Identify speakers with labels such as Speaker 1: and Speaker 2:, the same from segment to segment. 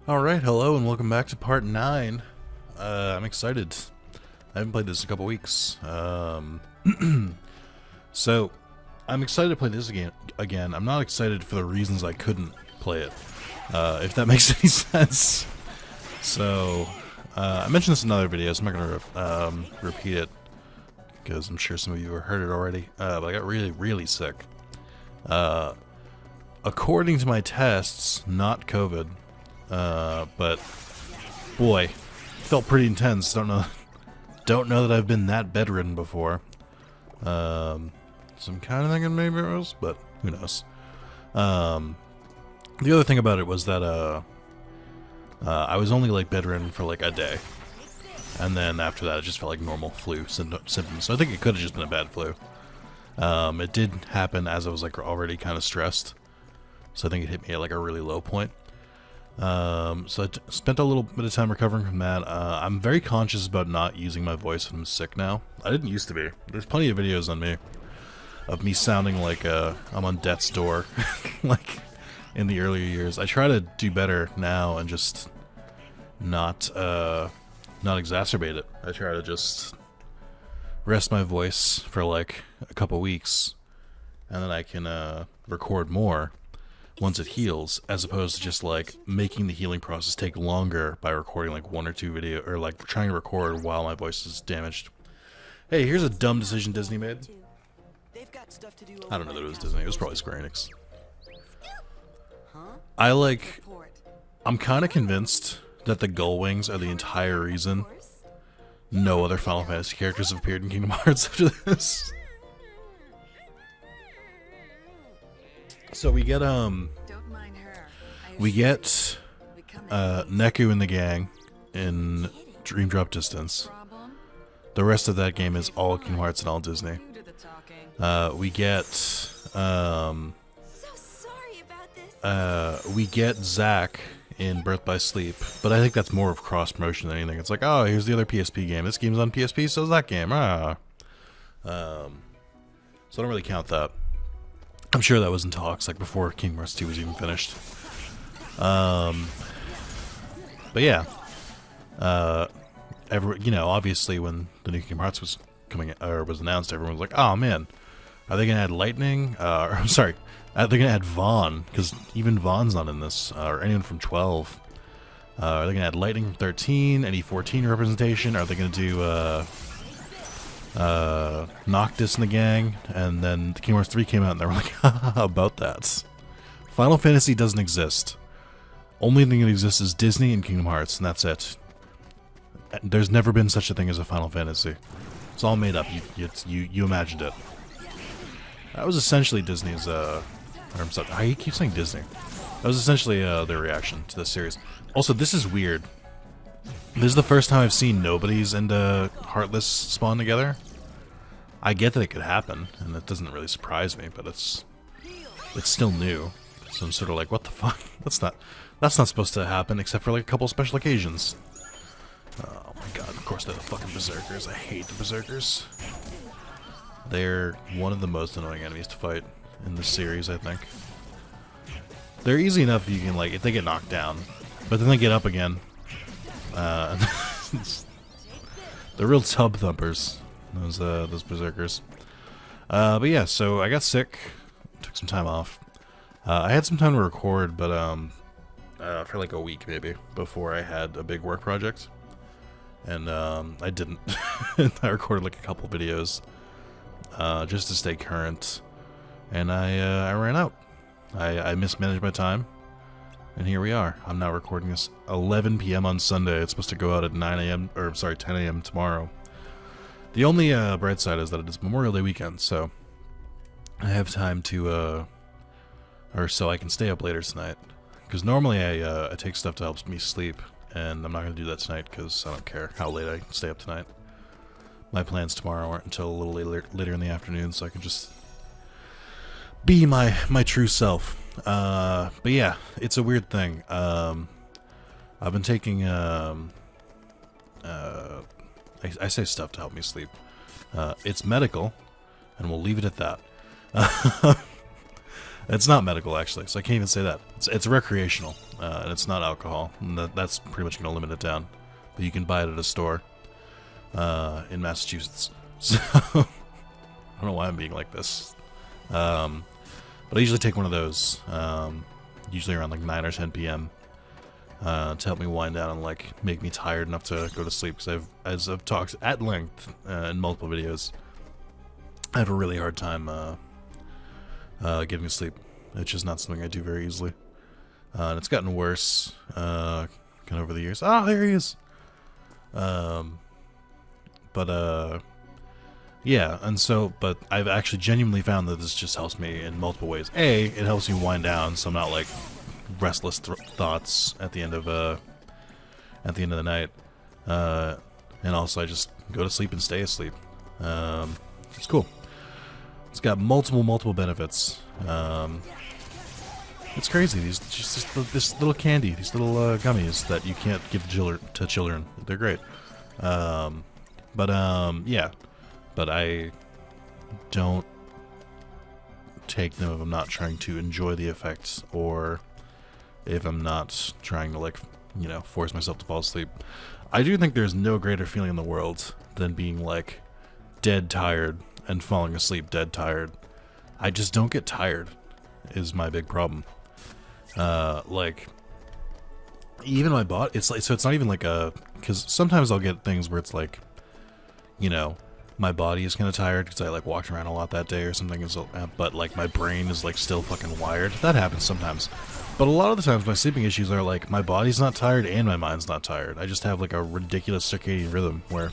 Speaker 1: Alright, hello and welcome back to part 9. I'm excited. I haven't played this in a couple weeks. So, I'm excited to play this again. I'm not excited for the reasons I couldn't play it, if that makes any sense. So, I mentioned this in another video, so I'm not going to repeat it, because I'm sure some of you have heard it already. But I got really, really sick. According to my tests, not COVID. But boy, felt pretty intense. Don't know that I've been that bedridden before. So I'm kind of thinking maybe it was, but who knows. The other thing about it was that I was only like bedridden for like a day, and then after that it just felt like normal flu symptoms. So I think it could have just been a bad flu. It did happen as I was like already kind of stressed, so I think it hit me at like a really low point. So I spent a little bit of time recovering from that. I'm very conscious about not using my voice when I'm sick now. I didn't used to be. There's plenty of videos on me of me sounding like I'm on death's door, like in the earlier years. I try to do better now and just not exacerbate it. I try to just rest my voice for like a couple weeks, and then I can record more once it heals, as opposed to just like making the healing process take longer by recording like one or two video, or like trying to record while my voice is damaged. Hey, here's a dumb decision Disney made. I don't know that it was Disney, it was probably Square Enix. I'm kind of convinced that the gull wings are the entire reason no other Final Fantasy characters have appeared in Kingdom Hearts after this. So we get Neku and the gang in Dream Drop Distance. The rest of that game is all Kingdom Hearts and all Disney. We get Zack in Birth by Sleep, but I think that's more of cross promotion than anything. It's like, oh, here's the other PSP game. This game's on PSP, so is that game. So I don't really count that. I'm sure that was in talks, like before Kingdom Hearts 2 was even finished. But yeah, obviously when the new Kingdom Hearts was was announced, everyone was like, "Oh man, are they gonna add Lightning? I'm sorry, are they gonna add Vaughn? Because even Vaughn's not in this, or anyone from 12. Are they gonna add Lightning from 13? Any 14 representation? Are they gonna do Noctis and the gang?" And then Kingdom Hearts 3 came out and they were like, haha, about that. Final Fantasy doesn't exist. Only thing that exists is Disney and Kingdom Hearts, and that's it. There's never been such a thing as a Final Fantasy. It's all made up. You imagined it. That was essentially Disney's, I'm sorry, I keep saying Disney. That was essentially their reaction to this series. Also, this is weird. This is the first time I've seen Nobodies and Heartless spawn together. I get that it could happen, and it doesn't really surprise me, but it's still new. So I'm sort of like, what the fuck? That's not supposed to happen, except for like a couple special occasions. Oh my god, of course they're the fucking Berserkers. I hate the Berserkers. They're one of the most annoying enemies to fight in this series, I think. They're easy enough if you can, like, if they get knocked down. But then they get up again. They're real tub thumpers, those Berserkers. But yeah, so I got sick, took some time off. I had some time to record, but for like a week maybe, before I had a big work project. And I didn't. I recorded like a couple videos just to stay current, and I ran out. I mismanaged my time. And here we are. I'm now recording this 11 p.m. on Sunday. It's supposed to go out at 9 a.m. or sorry, 10 a.m. tomorrow. The only bright side is that it is Memorial Day weekend, so I have time to, or so I can stay up later tonight. Because normally I take stuff to help me sleep, and I'm not going to do that tonight because I don't care how late I stay up tonight. My plans tomorrow aren't until a little later in the afternoon, so I can just be my true self. But yeah, it's a weird thing. I've been taking, I say stuff to help me sleep. It's medical, and we'll leave it at that. It's not medical, actually, so I can't even say that. It's recreational, and it's not alcohol. And that's pretty much going to limit it down. But you can buy it at a store in Massachusetts. So, I don't know why I'm being like this. But I usually take one of those, usually around like 9 or 10 p.m. To help me wind down and like make me tired enough to go to sleep. Because as I've talked at length in multiple videos, I have a really hard time getting to sleep. It's just not something I do very easily. And it's gotten worse kind of over the years. Ah, there he is! Yeah, and so, but I've actually genuinely found that this just helps me in multiple ways. A, it helps me wind down so I'm not like restless thoughts at the end of the night. And also I just go to sleep and stay asleep. It's cool. It's got multiple benefits. It's crazy. This little candy, these little gummies that you can't give to children. They're great. Yeah. But I don't take them if I'm not trying to enjoy the effects, or if I'm not trying to, like, you know, force myself to fall asleep. I do think there's no greater feeling in the world than being, like, dead tired and falling asleep dead tired. I just don't get tired, is my big problem. Like, even my body, it's like, so it's not even like a, because sometimes I'll get things where it's like, you know, my body is kind of tired because I like walked around a lot that day or something, but like my brain is like still fucking wired. That happens sometimes. But a lot of the times my sleeping issues are like my body's not tired and my mind's not tired. I just have like a ridiculous circadian rhythm where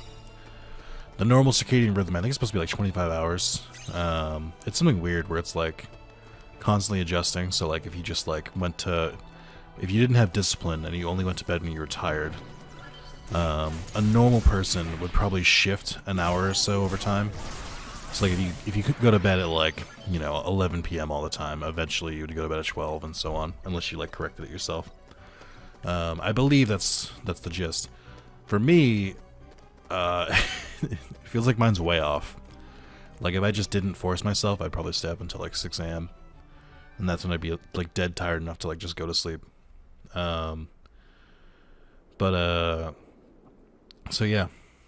Speaker 1: the normal circadian rhythm, I think it's supposed to be like 25 hours. It's something weird where it's like constantly adjusting. So like if you just like if you didn't have discipline and you only went to bed when you were tired, a normal person would probably shift an hour or so over time. So like if you could go to bed at like, you know, 11 p.m. all the time, eventually you would go to bed at 12 and so on, unless you like corrected it yourself. I believe that's the gist. For me, it feels like mine's way off. Like if I just didn't force myself, I'd probably stay up until like 6 a.m. and that's when I'd be like dead tired enough to like just go to sleep. So yeah,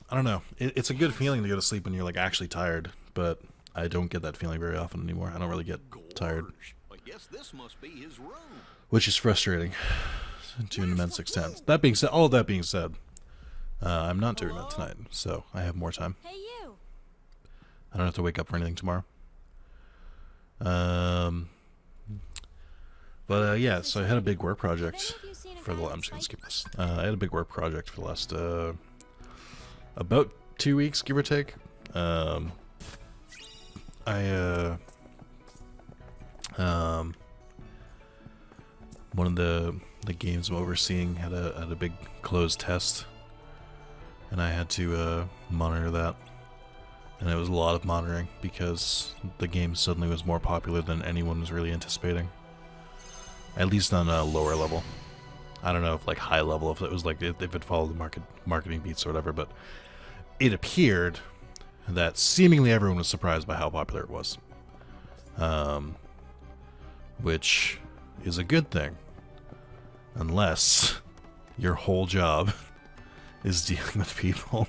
Speaker 1: I don't know. It's a good feeling to go to sleep when you're like actually tired, but I don't get that feeling very often anymore. I don't really get tired,
Speaker 2: I guess this must be his room.
Speaker 1: which is frustrating to an immense extent. That being said, all that being said, I'm not doing that tonight, so I have more time.
Speaker 3: Hey, you.
Speaker 1: I don't have to wake up for anything tomorrow. Yeah, so I had a big work project for the. I'm just gonna skip this. I had a big work project for the last about 2 weeks, give or take. One of the games I'm overseeing had a big closed test, and I had to monitor that. And it was a lot of monitoring because the game suddenly was more popular than anyone was really anticipating. At least on a lower level. I don't know if like high level, if it was like if it followed the marketing beats or whatever, but it appeared that seemingly everyone was surprised by how popular it was. Which is a good thing. Unless your whole job is dealing with people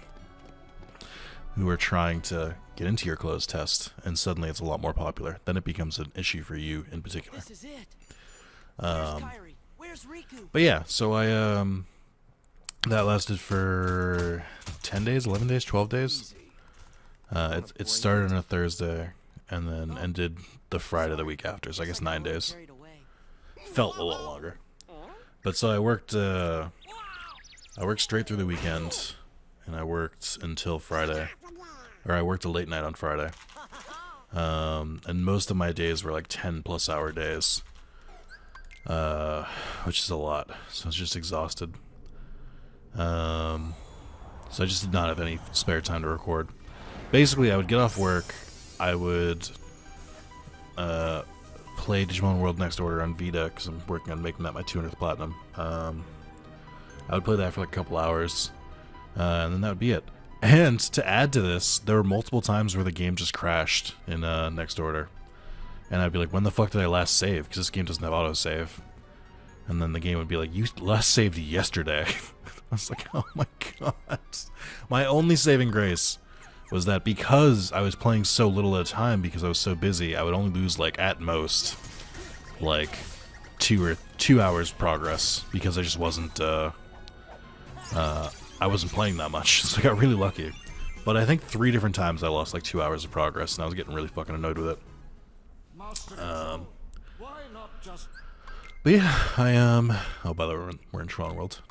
Speaker 1: who are trying to get into your closed test, and suddenly it's a lot more popular. Then it becomes an issue for you in particular.
Speaker 4: This is it. Where's Kyrie? Where's Riku?
Speaker 1: But yeah, so I that lasted for 10 days, 11 days, 12 days. It started on a Thursday and then ended the Friday the week after, so I guess 9 days. Felt a lot longer. But so I worked straight through the weekend, and I worked until Friday. Or I worked a late night on Friday. And most of my days were like 10+ hour days. Which is a lot. So I was just exhausted. So I just did not have any spare time to record. Basically, I would get off work, I would play Digimon World Next Order on Vita, because I'm working on making that my 200th Platinum. I would play that for like a couple hours, and then that would be it. And to add to this, there were multiple times where the game just crashed in Next Order. And I'd be like, when the fuck did I last save? Because this game doesn't have autosave. And then the game would be like, you last saved yesterday. I was like, oh my god. My only saving grace was that because I was playing so little at a time, because I was so busy, I would only lose, like, at most, like, 2 hours progress, because I just wasn't, I wasn't playing that much, so I got really lucky. But I think 3 different times I lost, like, 2 hours of progress, and I was getting really fucking annoyed with it. But yeah, oh, by the way, we're in Toronto World.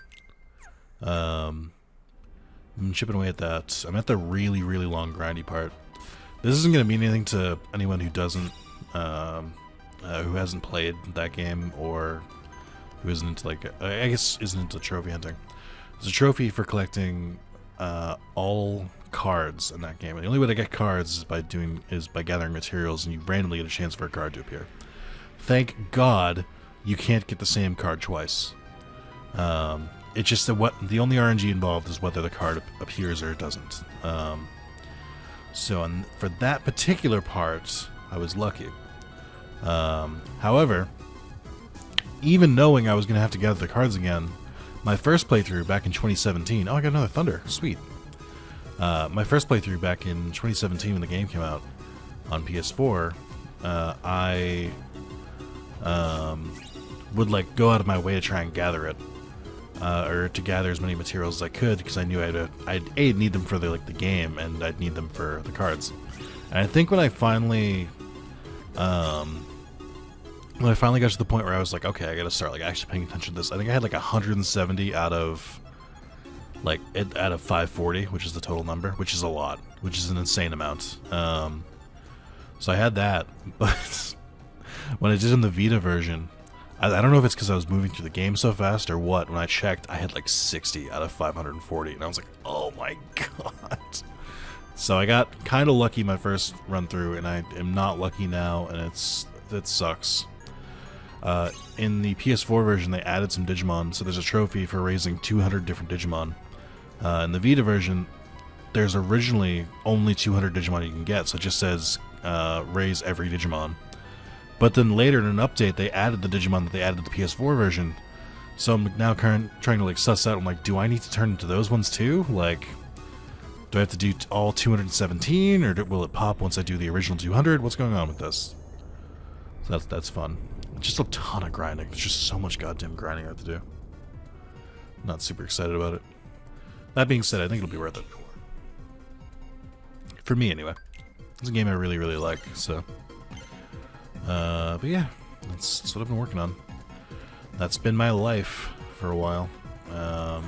Speaker 1: I'm chipping away at that. I'm at the really, really long grindy part. This isn't going to mean anything to anyone who doesn't, who hasn't played that game, or who isn't into, like, I guess isn't into trophy hunting. There's a trophy for collecting all cards in that game. And the only way to get cards is by gathering materials, and you randomly get a chance for a card to appear. Thank God you can't get the same card twice. It's just that the only RNG involved is whether the card appears or it doesn't. So for that particular part, I was lucky. However, even knowing I was going to have to gather the cards again, my first playthrough back in 2017... Oh, I got another Thunder. Sweet. My first playthrough back in 2017 when the game came out on PS4, I would, like, go out of my way to try and gather it. Or to gather as many materials as I could, because I knew I'd need them for the game, and I'd need them for the cards. And I think when I finally got to the point where I was like, okay, I gotta start, like, actually paying attention to this, I think I had like 170 out of 540, which is the total number, which is a lot, which is an insane amount. So I had that, but when I did in the Vita version, I don't know if it's because I was moving through the game so fast or what. When I checked, I had like 60 out of 540, and I was like, oh my god. So I got kind of lucky my first run through, and I am not lucky now, and it sucks. In the PS4 version, they added some Digimon, so there's a trophy for raising 200 different Digimon. In the Vita version, there's originally only 200 Digimon you can get, so it just says raise every Digimon. But then later in an update, they added the Digimon that they added to the PS4 version. So I'm now trying to, like, suss out, I'm like, do I need to turn into those ones too? Like, do I have to do all 217, or will it pop once I do the original 200? What's going on with this? So that's fun. Just a ton of grinding. There's just so much goddamn grinding I have to do. Not super excited about it. That being said, I think it'll be worth it. For me, anyway. It's a game I really, really like, so... but yeah, that's what I've been working on. That's been my life for a while. Oh,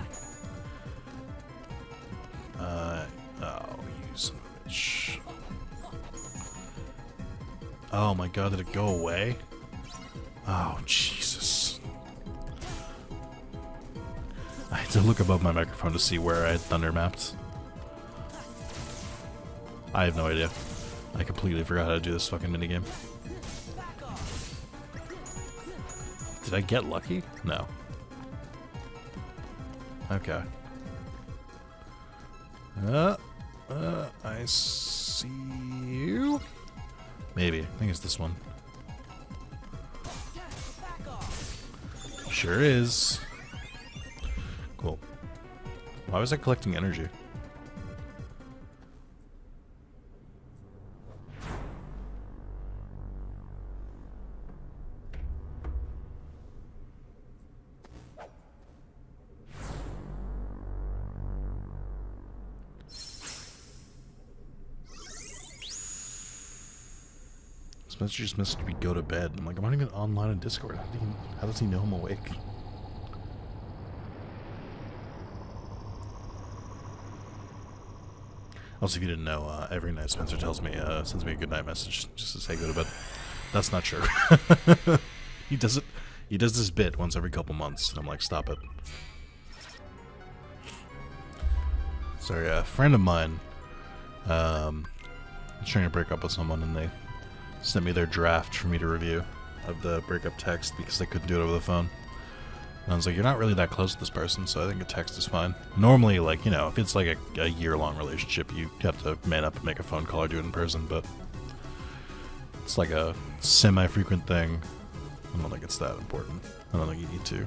Speaker 1: you son of a bitch. Oh my god, did it go away? Oh, Jesus. I had to look above my microphone to see where I had Thunder mapped. I have no idea. I completely forgot how to do this fucking minigame. Did I get lucky? No. Okay. I see you. Maybe. I think it's this one. Sure is. Cool. Why was I collecting energy? Spencer just messaged me go to bed. I'm like, I'm not even online on Discord. How does he know I'm awake? Also, if you didn't know, every night Spencer tells me, sends me a good night message just to say go to bed. That's not true. He does it. He does this bit once every couple months, and I'm like, stop it. Sorry, a friend of mine was trying to break up with someone, and they sent me their draft for me to review of the breakup text because they couldn't do it over the phone. And I was like, you're not really that close to this person, so I think a text is fine. Normally, like, you know, if it's like a year-long relationship, you have to man up and make a phone call or do it in person, but It's like a semi-frequent thing. I don't think it's that important. I don't think you need to.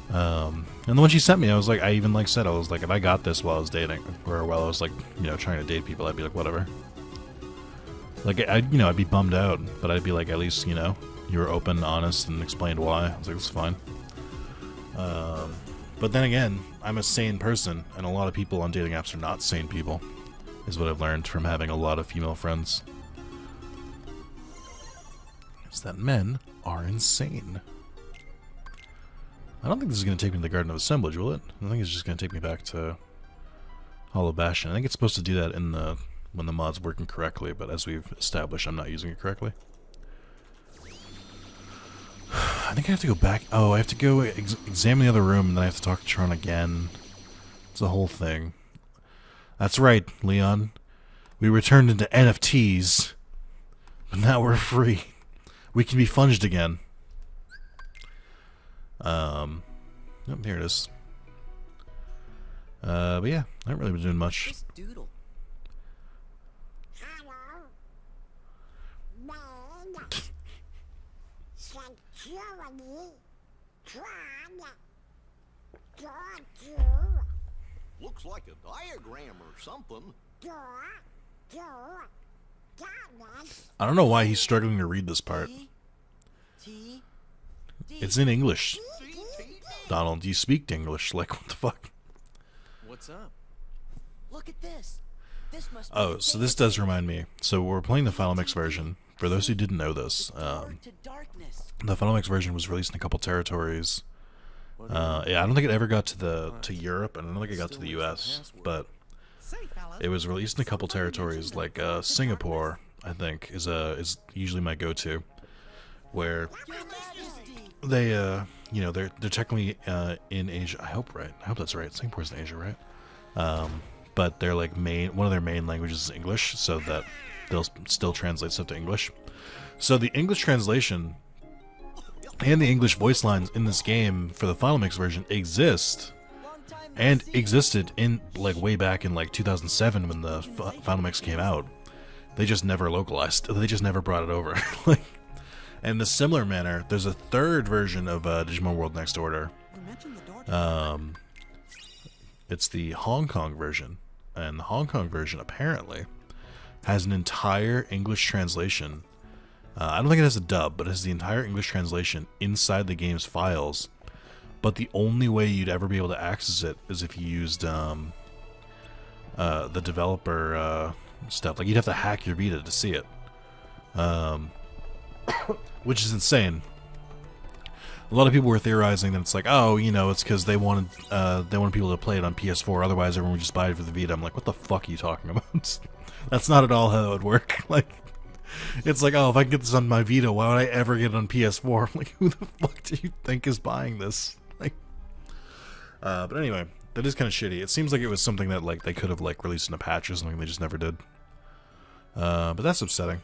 Speaker 1: And the one she sent me, I was like, I even like said, I was like, if I got this while I was dating, or while I was like, you know, trying to date people, I'd be like, whatever. Like, I'd be bummed out, but I'd be like, at least, you know, you were open, honest, and explained why. I was like, it's fine. But then again, I'm a sane person, and a lot of people on dating apps are not sane people, is what I've learned from having a lot of female friends. Is that men are insane. I don't think this is going to take me to the Garden of Assemblage, will it? I think it's just going to take me back to Hollow Bastion. I think it's supposed to do that in the when the mod's working correctly, but as we've established, I'm not using it correctly. I think I have to go back. Oh, I have to go examine the other room, and then I have to talk to Tron again. It's a whole thing. That's right, Leon. We returned into NFTs, but now we're free. We can be funged again. Oh, here it is. But yeah, I haven't really been doing much.
Speaker 4: This doodle.
Speaker 2: Looks like a diagram or something.
Speaker 1: I don't know why he's struggling to read this part.
Speaker 4: T.
Speaker 1: It's in English. Donald, do you speak English? Like, what the fuck?
Speaker 3: What's up?
Speaker 4: Look at this. This must be
Speaker 1: Oh,
Speaker 4: the
Speaker 1: so
Speaker 4: thing
Speaker 1: this does remind me. So we're playing the Final Mix version. For those who didn't know this,
Speaker 4: Door to darkness.
Speaker 1: the Final Mix version was released in a couple territories. Yeah, I don't think it ever got to Europe, and I don't think it got to the U.S. But
Speaker 4: Say, fella.
Speaker 1: it was released in a couple territories, like Singapore. I think is usually my go-to, where
Speaker 4: Your Majesty.
Speaker 1: they you know they're technically in Asia. I hope that's right. Singapore's in Asia, right? But they're like one of their main languages is English, so that they'll still translate stuff to English. So the English translation and the English voice lines in this game for the Final Mix version exist
Speaker 4: Long time no
Speaker 1: and
Speaker 4: see.
Speaker 1: existed in like way back in like 2007 when the Final Mix came out. They just never localized. They just never brought it over. Like, and in a similar manner, there's a third version of Digimon World Next Order.
Speaker 4: You mentioned the door to
Speaker 1: It's the Hong Kong version, and the Hong Kong version apparently has an entire English translation. I don't think it has a dub, but it has the entire English translation inside the game's files. But the only way you'd ever be able to access it is if you used the developer stuff. Like, you'd have to hack your Vita to see it, which is insane. A lot of people were theorizing that it's like, oh, you know, it's because they wanted people to play it on PS4. Otherwise, everyone would just buy it for the Vita. I'm like, what the fuck are you talking about? That's not at all how it would work. Like, it's like, oh, if I can get this on my Vita, why would I ever get it on PS4? I'm like, who the fuck do you think is buying this? Like, but anyway, that is kind of shitty. It seems like it was something that like they could have like released in a patch or something. They just never did. But that's upsetting.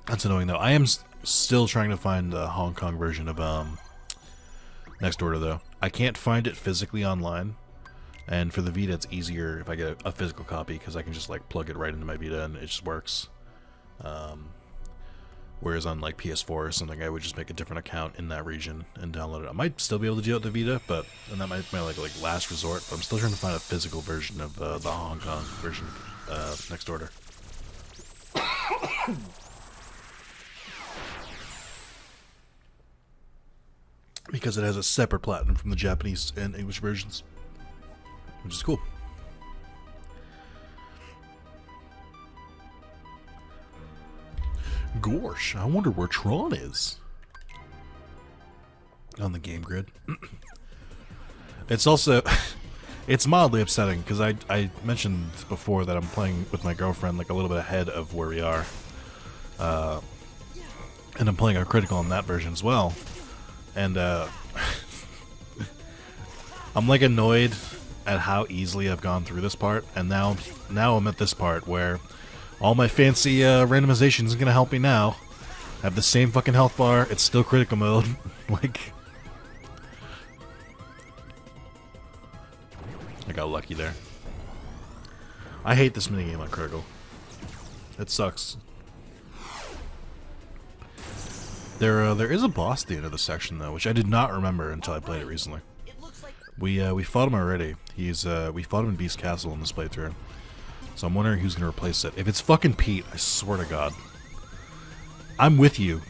Speaker 1: That's annoying though. I am still trying to find the Hong Kong version of Next Order though. I can't find it physically online, and for the Vita it's easier if I get a physical copy because I can just like plug it right into my Vita and it just works. Whereas on like PS4 or something, I would just make a different account in that region and download it. I might still be able to do it with the Vita, and that might be my like last resort. But I'm still trying to find a physical version of the Hong Kong version of Next Order. Because it has a separate platinum from the Japanese and English versions, which is cool. Gorsh, I wonder where Tron is on the game grid. It's also it's mildly upsetting because I mentioned before that I'm playing with my girlfriend like a little bit ahead of where we are, and I'm playing a critical in that version as well. And I'm like annoyed at how easily I've gone through this part, and now I'm at this part where all my fancy randomization isn't gonna help me now. I have the same fucking health bar. It's still critical mode. Like, I got lucky there. I hate this minigame on critical. It sucks. There is a boss at the end of the section though, which I did not remember until I played it recently.
Speaker 4: It looks like
Speaker 1: We fought him already. We fought him in Beast Castle in this playthrough. So I'm wondering who's gonna replace it. If it's fucking Pete, I swear to God. I'm with you,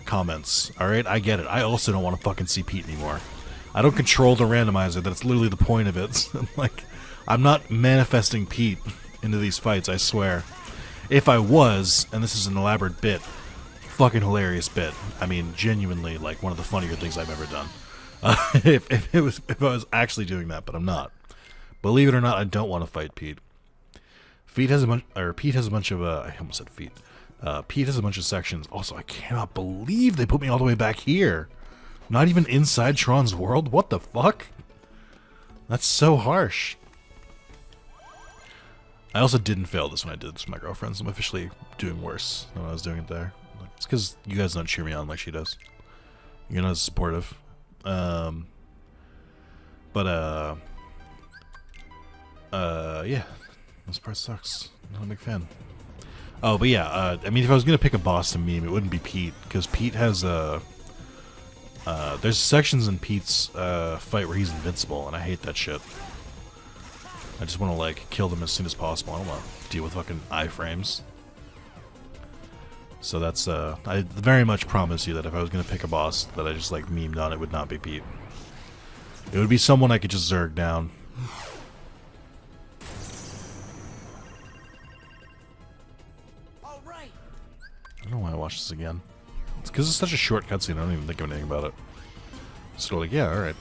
Speaker 1: comments. Alright, I get it. I also don't want to fucking see Pete anymore. I don't control the randomizer, that's literally the point of it. Like, I'm not manifesting Pete into these fights, I swear. If I was, and this is an elaborate bit, fucking hilarious bit. I mean, genuinely, like, one of the funnier things I've ever done. If I was actually doing that, but I'm not. Believe it or not, I don't want to fight Pete. Pete has a bunch of, I almost said feet. Pete has a bunch of sections. Also, I cannot believe they put me all the way back here. Not even inside Tron's world? What the fuck? That's so harsh. I also didn't fail this when I did this with my girlfriend, so I'm officially doing worse than I was doing it there. It's because you guys don't cheer me on like she does. You're not as supportive. Yeah. This part sucks. Not a big fan. Oh, but yeah, I mean, if I was gonna pick a boss to meme, it wouldn't be Pete, because Pete has there's sections in Pete's fight where he's invincible, and I hate that shit. I just want to, like, kill them as soon as possible. I don't want to deal with fucking iframes. So that's, I very much promise you that if I was gonna pick a boss that I just, like, memed on, it would not be Pete. It would be someone I could just zerg down.
Speaker 4: all right.
Speaker 1: I don't know why I watched this again. It's because it's such a short cutscene, I don't even think of anything about it. So like, yeah, alright.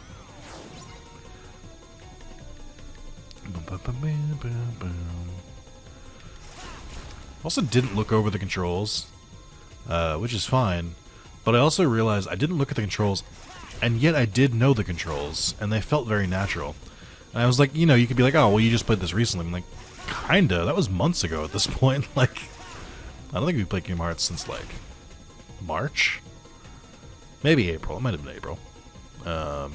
Speaker 1: Also didn't look over the controls, which is fine. But I also realized I didn't look at the controls, and yet I did know the controls, and they felt very natural. And I was like, you know, you could be like, oh, well, you just played this recently. I'm like, kinda. That was months ago at this point. Like, I don't think we've played Kingdom Hearts since, like, March? Maybe April. It might have been April. We're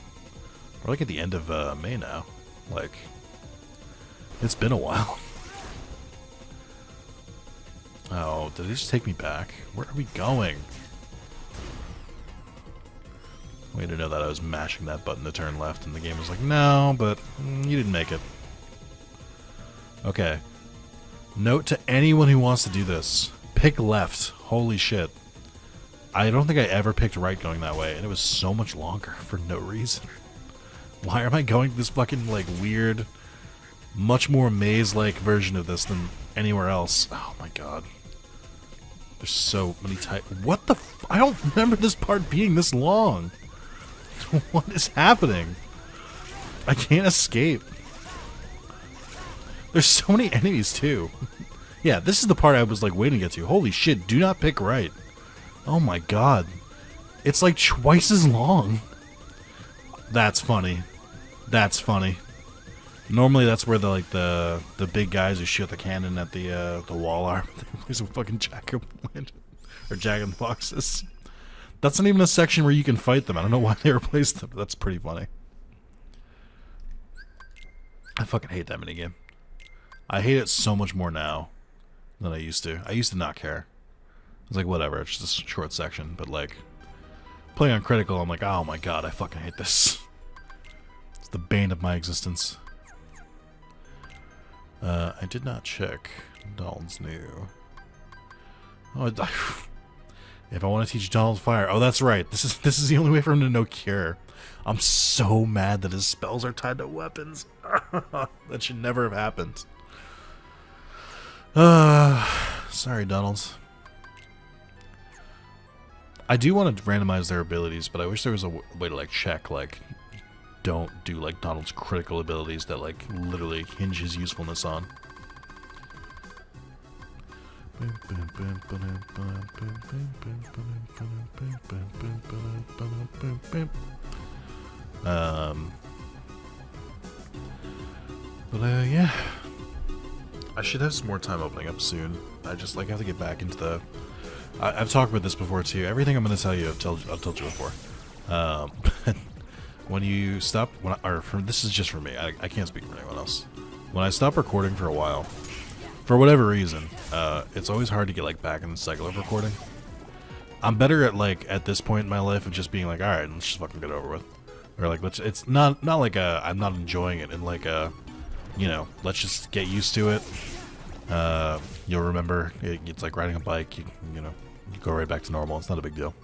Speaker 1: like at the end of May now. Like, it's been a while. Oh, did they just take me back? Where are we going? Way to know that I was mashing that button to turn left and the game was like, no, but you didn't make it. Okay. Note to anyone who wants to do this. Pick left. Holy shit. I don't think I ever picked right going that way, and it was so much longer for no reason. Why am I going this fucking, like, weird, much more maze-like version of this than anywhere else? Oh my god. There's so many types. What the f- I don't remember this part being this long. What is happening? I can't escape. There's so many enemies, too. Yeah, this is the part I was, like, waiting to get to. Holy shit, do not pick right. Oh my god. It's like twice as long. That's funny. That's funny. Normally that's where the big guys who shoot the cannon at the wall are. There's a fucking jack or jack in the boxes. That's not even a section where you can fight them. I don't know why they replaced them, but that's pretty funny. I fucking hate that minigame. I hate it so much more now than I used to. I used to not care. It's like, whatever, it's just a short section, but like, playing on Critical, I'm like, oh my god, I fucking hate this. It's the bane of my existence. I did not check Donald's new. Oh, if I want to teach Donald fire, oh that's right, this is the only way for him to know cure. I'm so mad that his spells are tied to weapons. That should never have happened. Sorry, Donalds. I do want to randomize their abilities, but I wish there was a way to, like, check, like, don't do, like, Donald's critical abilities that, like, literally hinge his usefulness on. Yeah. I should have some more time opening up soon. I just, like, have to get back into the... I've talked about this before too. Everything I'm going to tell you, I've told you before. When you stop, this is just for me. I can't speak for anyone else. When I stop recording for a while, for whatever reason, it's always hard to get like back in the cycle of recording. I'm better at like at this point in my life of just being like, all right, let's just fucking get it over with, or like it's not like I'm not enjoying it, and like you know, let's just get used to it. You'll remember it's like riding a bike. You know, you go right back to normal. It's not a big deal.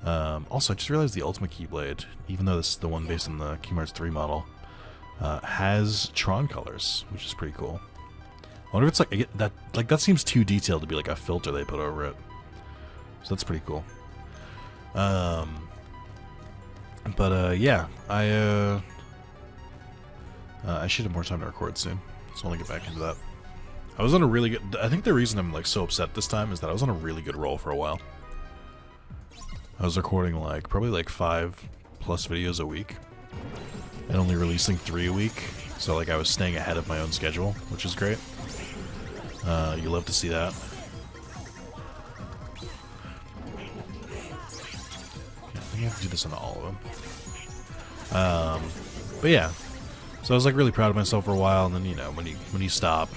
Speaker 1: Also, I just realized the Ultimate Keyblade, even though this is the one based on the Kingdom Hearts 3 model, has Tron colors, which is pretty cool. I wonder if it's like that seems too detailed to be like a filter they put over it. So that's pretty cool. Yeah, I should have more time to record soon, so I want to get back into that. I was on a really good... I think the reason I'm like so upset this time is that I was on a really good roll for a while. I was recording like probably like 5+ videos a week, and only releasing 3 a week. So like I was staying ahead of my own schedule, which is great. You love to see that. Yeah, I think I have to do this on all of them. But yeah, so I was like really proud of myself for a while, and then you know when you stop,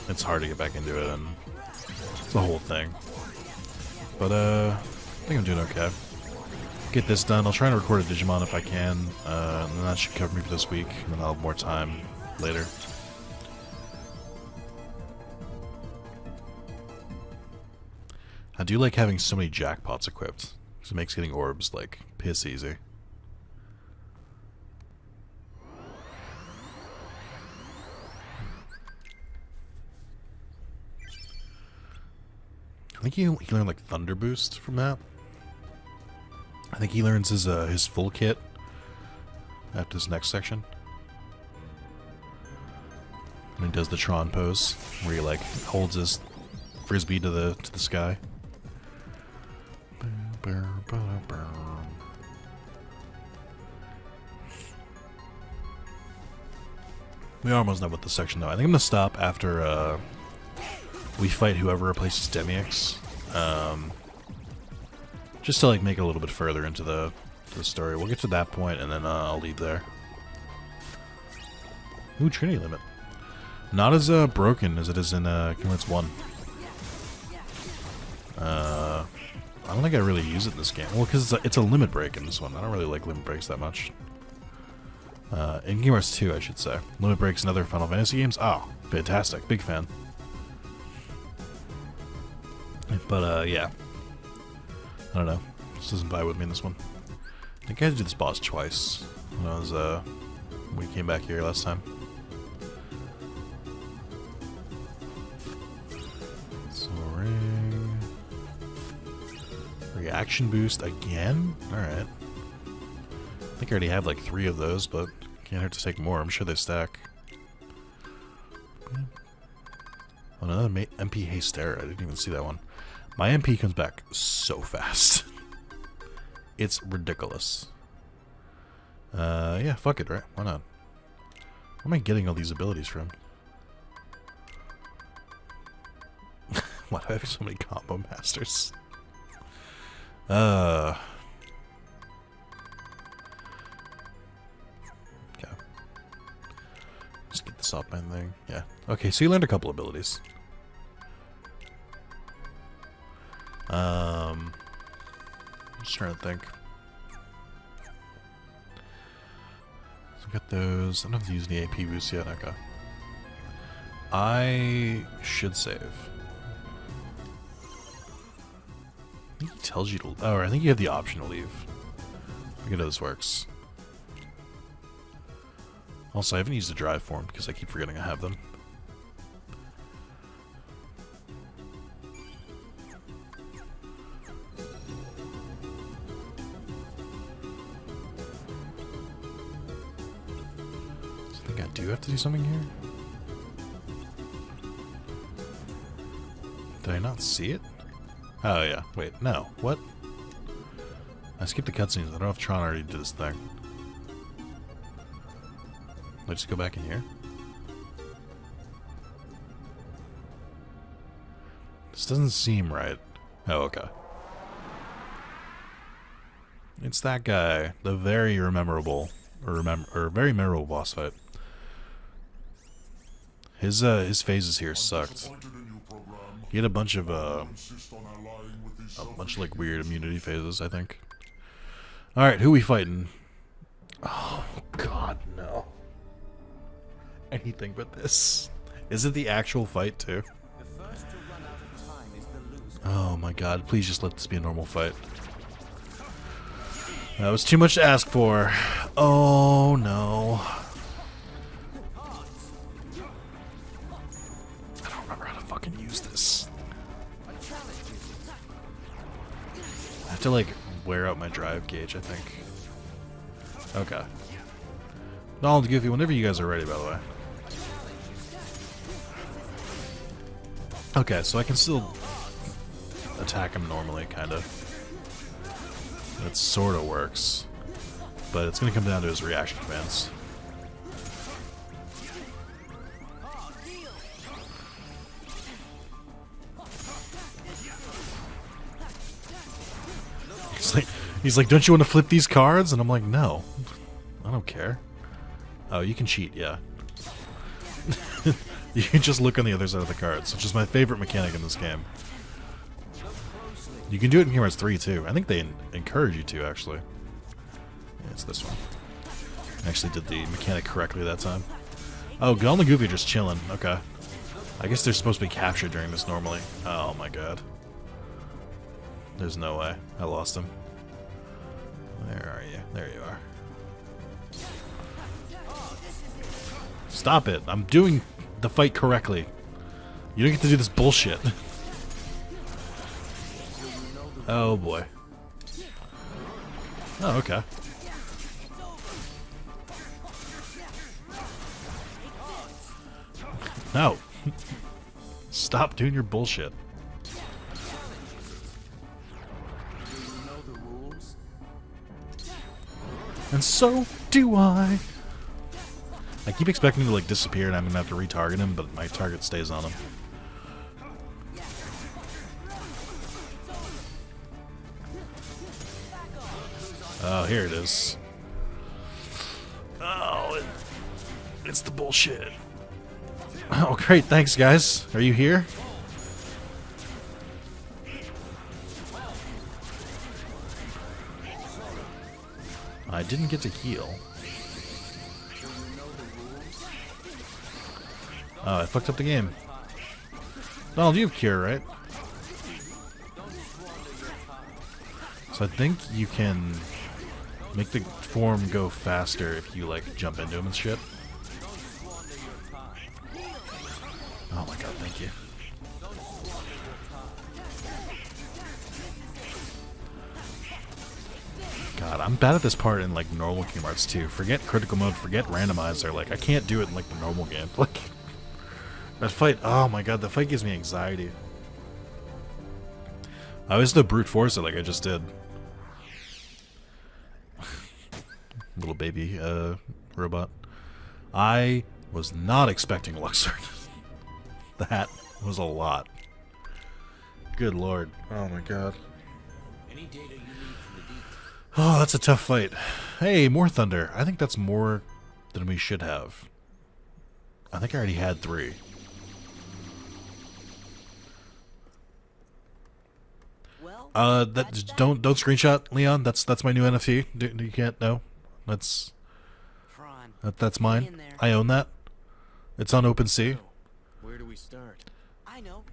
Speaker 1: it's hard to get back into it, and it's the whole thing. But I think I'm doing okay. Get this done. I'll try and record a Digimon if I can, and then that should cover me for this week, and then I'll have more time later. I do like having so many jackpots equipped, because it makes getting orbs like piss easy. I think he learned like Thunder Boost from that. I think he learns his full kit after this next section. And he does the Tron pose, where he like holds his frisbee to the sky. We're almost done with this section though. I think I'm gonna stop after we fight whoever replaces Demyx. Just to like make it a little bit further into the story. We'll get to that point and then I'll leave there. Ooh, Trinity Limit. Not as broken as it is in Kingdom Hearts 1. I don't think I really use it in this game. Well, because it's a limit break in this one. I don't really like limit breaks that much. In Kingdom Hearts 2, I should say. Limit breaks in other Final Fantasy games. Oh, fantastic. Big fan. But, yeah. I don't know. This doesn't vibe with me in this one. I think I had to do this boss twice when I was, when we came back here last time. Soaring. Reaction boost again? Alright. I think I already have like 3 of those, but can't hurt to take more. I'm sure they stack. Oh, another MP Hastera. I didn't even see that one. My MP comes back so fast. It's ridiculous. Yeah, fuck it, right? Why not? Where am I getting all these abilities from? Why do I have so many combo masters? Okay. Let's get the Sopman thing. Yeah. Okay, so you learned a couple abilities. Just trying to think. So got those. I don't have to use the AP boost yet. Okay. I should save. I think he tells you to. Oh, I think you have the option to leave. Look at how this works. Also, I haven't used the drive form because I keep forgetting I have them. So I think I do have to do something here. Did I not see it? Oh yeah, wait, no. What? I skipped the cutscenes. I don't know if Tron already did this thing. Let's just go back in here. This doesn't seem right. Oh, okay. It's that guy, the very memorable boss fight. His phases here sucked. He had a bunch of a bunch of like weird immunity phases, I think. Alright, who we fighting? Oh god, no. Anything but this. Is it the actual fight too? Oh my god, please just let this be a normal fight. That was too much to ask for. Oh no. I don't remember how to fucking use this. I have to like wear out my drive gauge, I think. Okay. Donald, Goofy, whenever you guys are ready, by the way. Okay, so I can still attack him normally, kinda. That sorta works. But it's gonna come down to his reaction commands. He's like, don't you want to flip these cards? And I'm like, no. I don't care. Oh, you can cheat, yeah. You can just look on the other side of the cards, which is my favorite mechanic in this game. You can do it in Kingdom Hearts 3 too. I think they encourage you to, actually. Yeah, it's this one. I actually did the mechanic correctly that time. Oh, Gal and Goofy are just chilling. Okay. I guess they're supposed to be captured during this normally. Oh my god. There's no way. I lost him. Where are you? There you are. Stop it. I'm doing the fight correctly. You don't get to do this bullshit. Oh boy. Oh, okay. No. Stop doing your bullshit. And so do I. I keep expecting him to like disappear and I'm gonna have to retarget him, but my target stays on him. Oh, here it is. Oh, it's the bullshit. Oh, great. Thanks, guys. Are you here? I didn't get to heal. Oh, I fucked up the game. Donald, you have cure, right? So I think you can make the form go faster if you, like, jump into him and shit. Oh my god, thank you. God, I'm bad at this part in, like, normal Kingdom Hearts 2. Forget critical mode, forget randomizer. Like, I can't do it in, like, the normal game. Like, that fight, oh my god, that fight gives me anxiety. I always do brute force it like I just did. Little baby, robot. I was not expecting Luxord. That was a lot. Good lord. Oh my god.
Speaker 4: Any data you need from the deep.
Speaker 1: Oh, that's a tough fight. Hey, more thunder. I think that's more than we should have. I think I already had 3.
Speaker 4: Well,
Speaker 1: Don't screenshot, Leon. That's my new NFT. You can't know. That's mine.
Speaker 4: in there.
Speaker 1: I own that. It's on OpenSea.
Speaker 2: Where do we start?
Speaker 4: I know.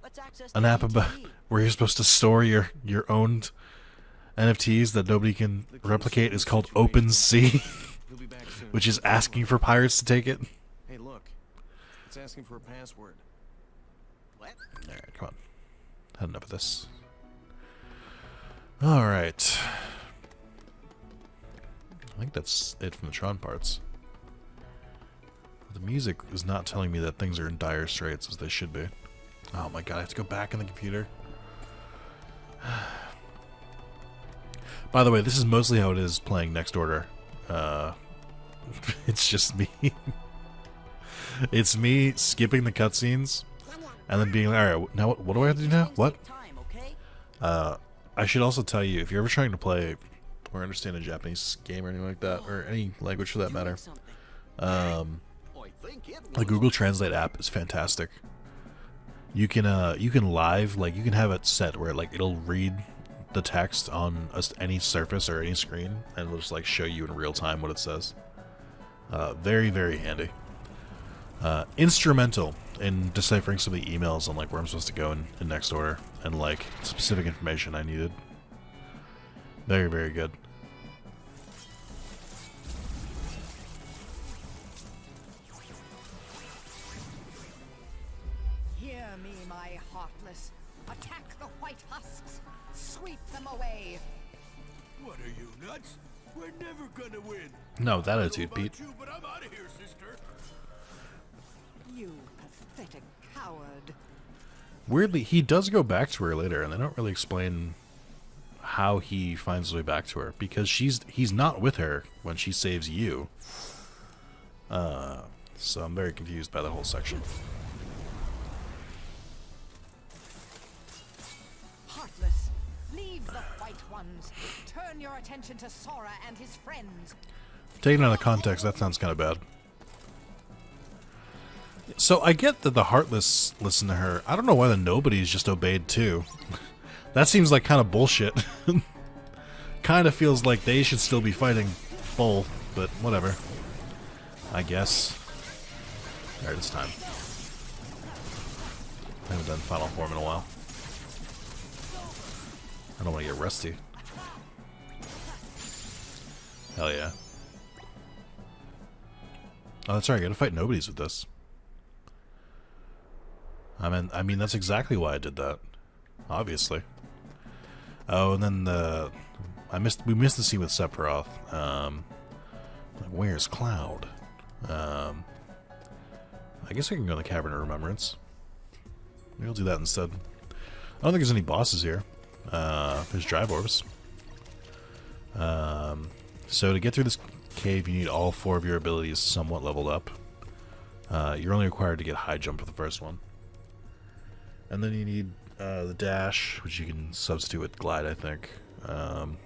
Speaker 4: Let's access
Speaker 1: An
Speaker 4: the
Speaker 1: app about
Speaker 4: ATV.
Speaker 1: where you're supposed to store your owned NFTs that nobody can replicate is called OpenSea,
Speaker 2: He'll be back soon.
Speaker 1: which is asking for pirates to take it.
Speaker 2: Hey, look. It's asking for a password.
Speaker 4: What?
Speaker 1: Alright, come on. Had enough of this. Alright. I think that's it from the Tron parts. The music is not telling me that things are in dire straits as they should be. Oh my god, I have to go back in the computer. By the way, this is mostly how it is playing Next Order. It's just me. It's me skipping the cutscenes and then being like, alright, now what do I have to do now? What?
Speaker 4: Time, okay?
Speaker 1: I should also tell you, if you're ever trying to play or understand a Japanese game or anything like that, or any language for that matter,
Speaker 4: Something.
Speaker 2: I think it
Speaker 1: the Google Translate app is fantastic. you can live, like, you can have it set where like it'll read the text on any surface or any screen, and it'll just like show you in real time what it says. Very, very handy. Instrumental in deciphering some of the emails on like where I'm supposed to go in next order, and like specific information I needed. Very, very good.
Speaker 3: Hear me, my heartless. Attack the white husks. Sweep them away.
Speaker 5: What are you, nuts? We're never gonna win.
Speaker 1: No, that
Speaker 5: I don't know
Speaker 1: attitude,
Speaker 5: about
Speaker 1: Pete.
Speaker 5: you, but I'm out of here, sister.
Speaker 3: You pathetic coward.
Speaker 1: Weirdly, he does go back to her later, and they don't really explain how he finds his way back to her, because he's not with her when she saves you. So I'm very confused by the whole section.
Speaker 3: Heartless. Leave the white ones. Turn your attention to Sora and his friends.
Speaker 1: Taken out of context, that sounds kind of bad. So I get that the Heartless listen to her. I don't know why the Nobodies just obeyed too. That seems like kind of bullshit. Kind of feels like they should still be fighting both, but whatever. I guess. Alright, it's time. I haven't done Final Form in a while. I don't want to get rusty. Hell yeah. Oh, that's right, I gotta fight Nobodies with this. I mean, that's exactly why I did that. Obviously. Oh, and then we missed the scene with Sephiroth. Like, where's Cloud? I guess I can go in the Cavern of Remembrance. Maybe I'll do that instead. I don't think there's any bosses here. There's drive orbs. So to get through this cave, you need all 4 of your abilities somewhat leveled up. You're only required to get high jump for the first one. And then you need the dash, which you can substitute with glide, I think. And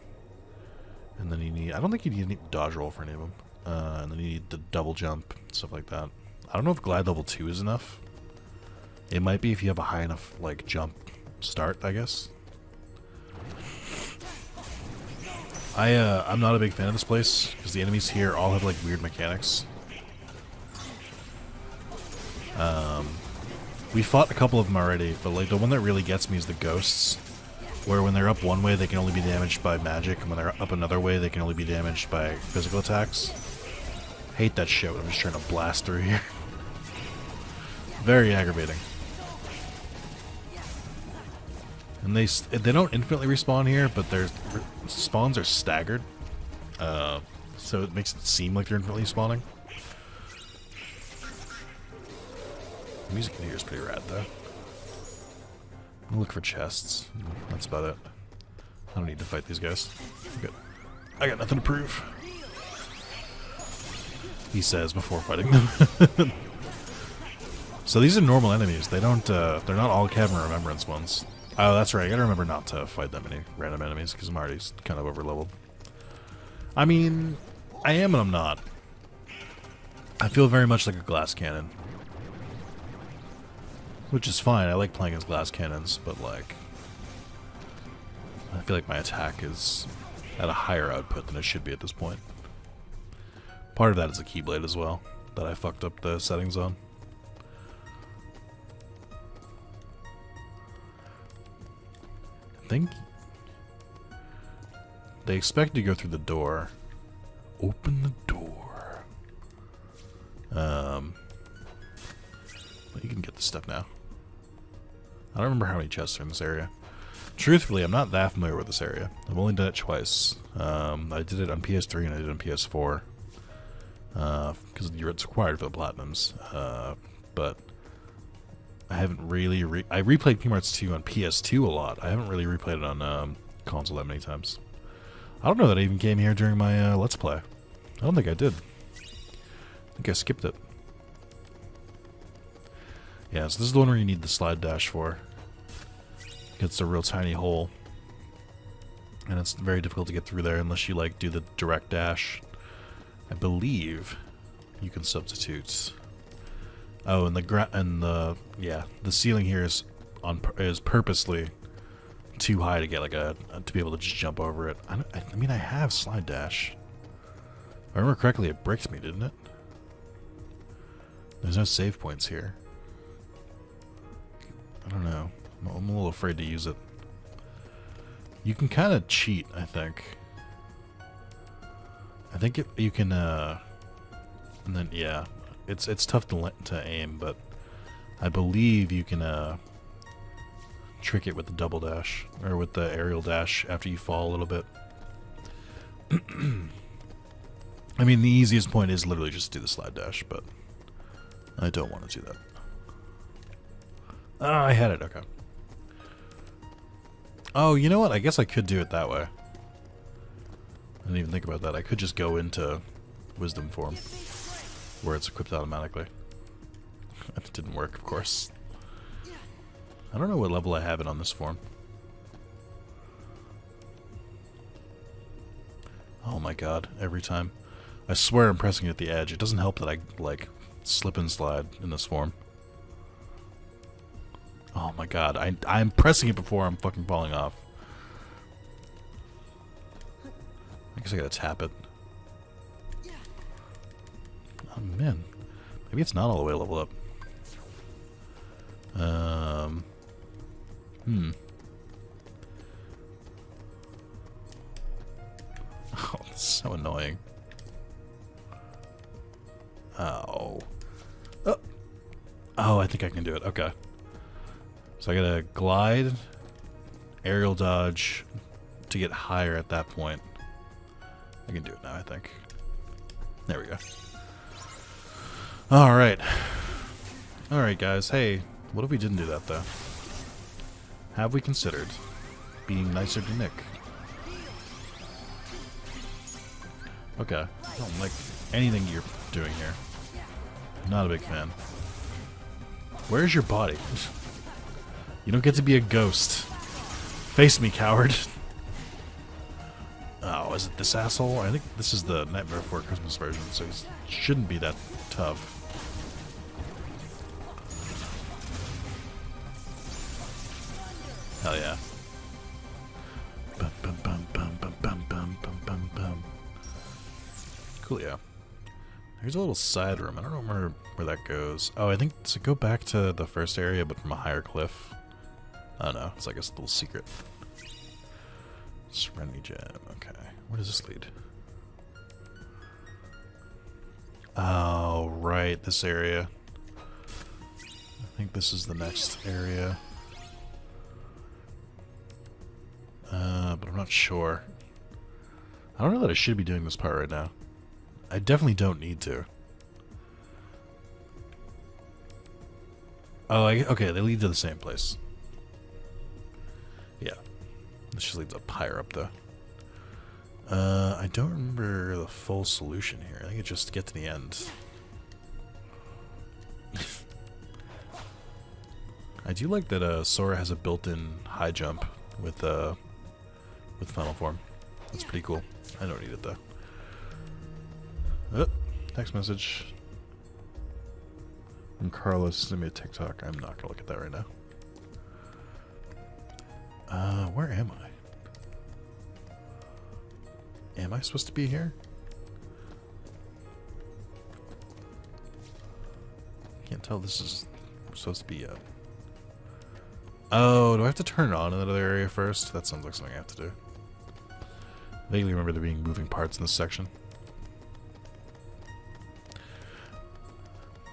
Speaker 1: then you need... I don't think you need dodge roll for any of them. And then you need the double jump, stuff like that. I don't know if glide level 2 is enough. It might be if you have a high enough, like, jump start, I guess. I'm not a big fan of this place, because the enemies here all have, like, weird mechanics. We fought a couple of them already, but like the one that really gets me is the ghosts, where when they're up one way they can only be damaged by magic, and when they're up another way they can only be damaged by physical attacks. Hate that shit when I'm just trying to blast through here. Very aggravating. And they don't infinitely respawn here, but their spawns are staggered, so it makes it seem like they're infinitely spawning. The music in here is pretty rad, though. I'm gonna look for chests. That's about it. I don't need to fight these guys. Good. I got nothing to prove. He says before fighting them. So these are normal enemies. They don't. They're not all Cavern of Remembrance ones. Oh, that's right. I gotta remember not to fight that many random enemies because I'm already kind of overleveled. I mean, I am and I'm not. I feel very much like a glass cannon. Which is fine, I like playing as glass cannons, but like... I feel like my attack is at a higher output than it should be at this point. Part of that is the Keyblade as well, that I fucked up the settings on. I think... They expect you to go through the door. Open the door. But you can get this stuff now. I don't remember how many chests are in this area. Truthfully, I'm not that familiar with this area. I've only done it twice. I did it on PS3 and I did it on PS4. Because it's required for the Platinums. But I haven't really... I replayed Kingdom Hearts 2 on PS2 a lot. I haven't really replayed it on console that many times. I don't know that I even came here during my Let's Play. I don't think I did. I think I skipped it. Yeah, so this is the one where you need the slide dash for. It's a real tiny hole. And it's very difficult to get through there unless you, like, do the direct dash. I believe you can substitute Oh, and the ceiling here is is purposely too high to get like to be able to just jump over it. I mean, I have slide dash. If I remember correctly, it bricked me, didn't it? There's no save points here. I don't know. I'm a little afraid to use it. You can kind of cheat, I think. I think you can, and then yeah, it's tough to aim, but I believe you can trick it with the double dash or with the aerial dash after you fall a little bit. I mean, the easiest point is literally just do the slide dash, but I don't want to do that. Ah, I had it. Okay. Oh, you know what? I guess I could do it that way. I didn't even think about that. I could just go into Wisdom form, where it's equipped automatically. It didn't work, of course. I don't know what level I have it on this form. Oh my god, every time. I swear I'm pressing it at the edge. It doesn't help that I, like, slip and slide in this form. Oh my god, I'm pressing it before I'm fucking falling off. I guess I gotta tap it. Oh man, maybe it's not all the way leveled up. Oh, it's so annoying. Oh. Oh, I think I can do it. Okay. So I gotta glide, aerial dodge to get higher at that point. I can do it now, I think. There we go. Alright. Alright, guys. Hey, what if we didn't do that, though? Have we considered being nicer to Nick? Okay. I don't like anything you're doing here. Not a big fan. Where's your body? You don't get to be a ghost. Face me, coward. Oh, is it this asshole? I think this is the Nightmare Before Christmas version, so it shouldn't be that tough. Hell yeah. Bum, bum, bum, bum, bum, bum, bum, bum, bum, bum. Cool, yeah. Here's a little side room. I don't remember where that goes. Oh, I think to go back to the first area, but from a higher cliff. I don't know. It's like a little secret. Serenity Gem. Okay. Where does this lead? Oh, right. This area. I think this is the next area. But I'm not sure. I don't know that I should be doing this part right now. I definitely don't need to. Oh, okay. They lead to the same place. Yeah. This just leads up higher up, though. I don't remember the full solution here. I think it's just to get to the end. I do like that Sora has a built-in high jump with Final Form. That's pretty cool. I don't need it, though. Oh, text message. From Carlos sent me a TikTok. I'm not gonna look at that right now. Where am I? Am I supposed to be here? Can't tell this is supposed to be yet. Oh, do I have to turn it on in another area first? That sounds like something I have to do. Vaguely remember there being moving parts in this section.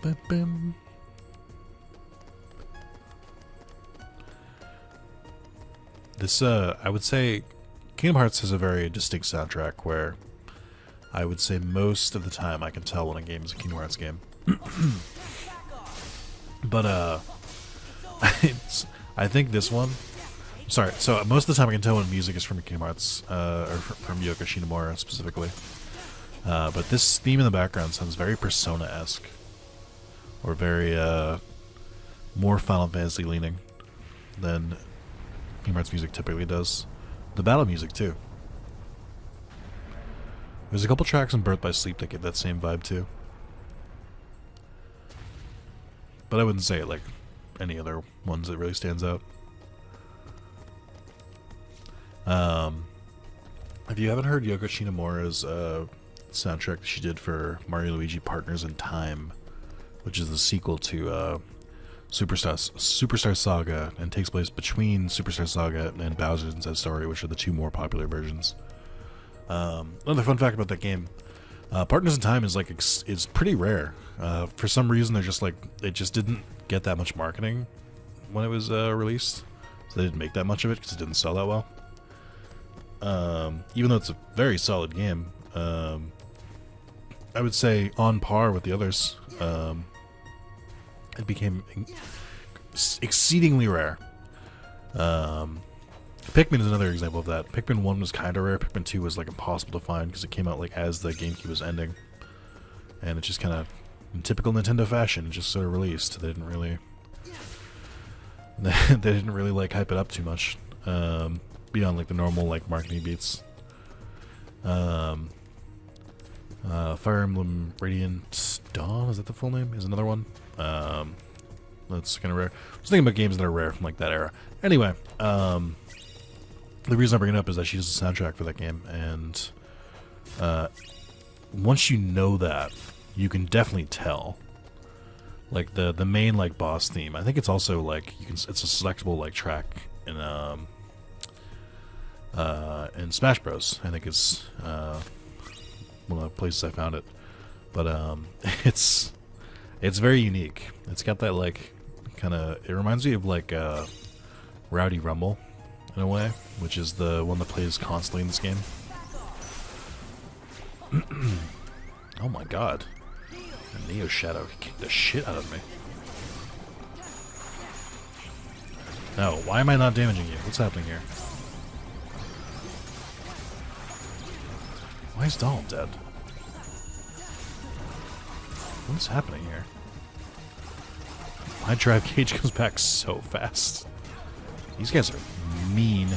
Speaker 1: Ba-bim. This, I would say, Kingdom Hearts has a very distinct soundtrack where I would say most of the time I can tell when a game is a Kingdom Hearts game. But, I think this one... Sorry, so most of the time I can tell when music is from Kingdom Hearts, or from Yoko Shinomura specifically. But this theme in the background sounds very Persona-esque. Or very, more Final Fantasy leaning than Kingdom Hearts music typically does. The battle music, too. There's a couple tracks in Birth by Sleep that get that same vibe, too. but I wouldn't say like any other ones that really stands out. If you haven't heard Yoko Shinomura's soundtrack that she did for Mario and Luigi Partners in Time, which is the sequel to Superstar Saga, and takes place between Superstar Saga and Bowser's Inside Story, which are the two more popular versions. Another fun fact about that game: Partners in Time is like is pretty rare. For some reason, they're just like it just didn't get that much marketing when it was released, so they didn't make that much of it because it didn't sell that well. Even though it's a very solid game, I would say on par with the others. It became exceedingly rare. Pikmin is another example of that. Pikmin 1 was kind of rare. Pikmin 2 was like impossible to find because it came out like as the GameCube was ending, and it just kind of, in typical Nintendo fashion, just sort of released. They didn't really, like hype it up too much, beyond like the normal like marketing beats. Fire Emblem Radiant Dawn, is that the full name? Is another one. That's kind of rare. I was thinking about games that are rare from like that era. Anyway, the reason I bring it up is that she does the soundtrack for that game, and once you know that, you can definitely tell. Like the main like boss theme, I think it's also like it's a selectable like track in Smash Bros. I think it's one of the places I found it, but it's very unique. It's got that like kind of, it reminds me of like Rowdy Rumble in a way, which is the one that plays constantly in this game. Oh my god. The Neo Shadow kicked the shit out of me. No, why am I not damaging you? What's happening here? Why is Donald dead? What's happening here? My drive gauge goes back so fast. These guys are mean.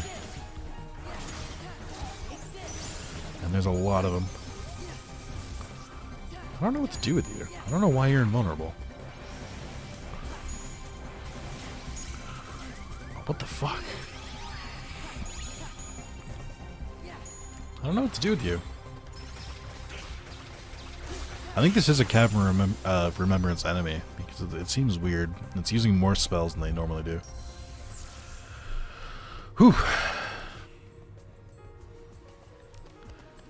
Speaker 1: And there's a lot of them. I don't know what to do with you. I don't know why you're invulnerable. What the fuck? I don't know what to do with you. I think this is a Cavern Remembrance enemy, because it seems weird. It's using more spells than they normally do. Whew.